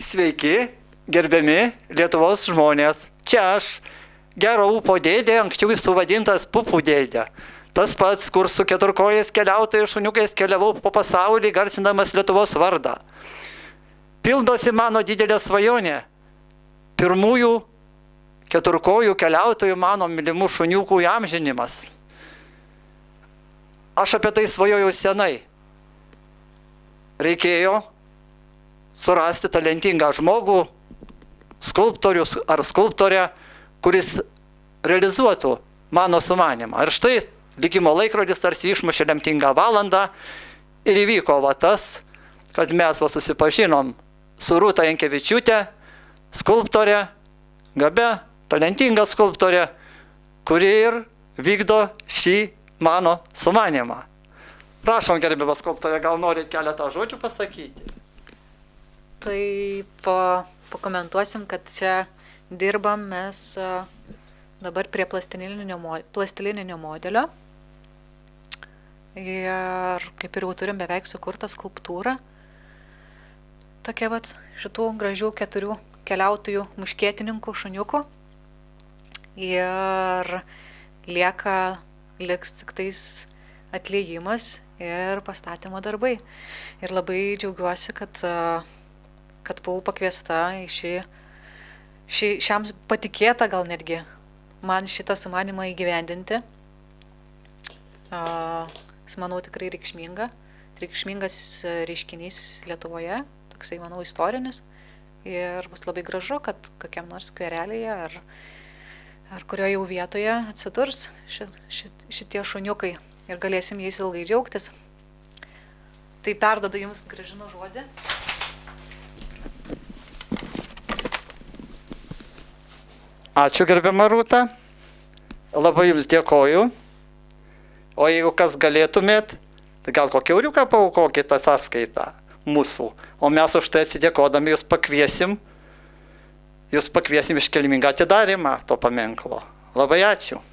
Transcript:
Sveiki, gerbiami Lietuvos žmonės. Čia aš, gero ūpo dėdė, anksčiau suvadintas pupų dėdė. Tas pats, kur su keturkojais keliautojais šuniukais keliavau po pasaulį, garsindamas Lietuvos vardą. Pildosi mano didelė svajonė. Pirmųjų keturkojų keliautojų mano mylimų šuniukų įamžinimas. Aš apie tai svajojau senai. Reikėjo surasti talentingą žmogų, skulptorių ar skulptorę, kuris realizuotų mano sumanimą. Ir štai likimo laikrodis tarsi išmušė lemtingą valandą ir įvyko tas, kad mes susipažinom su Rūta Jankevičiūtė, skulptorė, gabia, talentinga skulptorė, kuri ir vykdo šį mano sumanimą. Prašom, gerbiama skulptorė, gal norit keletą žodžių pasakyti? Tai pakomentuosim, kad čia dirbam mes dabar prie plastilininio modelio. Ir kaip ir jau turim beveik sukurtą skulptūrą. Tokia šitų gražių 4 keliautojų muškietininkų šuniukų. Ir liks tik tais atliejimas ir pastatymo darbai. Ir labai džiaugiuosi, kad buvau pakviesta į šiam patikėtą gal netgi man šitą sumanimą įgyvendinti. Manau, tikrai reikšmingas reiškinys Lietuvoje, toksai, manau, istorinis. Ir bus labai gražu, kad kokiam nors skverelėje ar kurioje jau vietoje atsidurs šitie šuniukai ir galėsim jais ilgai džiaugtis. Tai perdodu jums grąžinu žodį. Ačiū, gerbiama Rūta. Labai jums dėkoju. O jeigu kas galėtumėt, tai gal kokį euriuką paaukokite sąskaitą mūsų. O mes už tai atsidėkodami jūs pakviesim iškilmingą atidarymą to paminklo. Labai ačiū.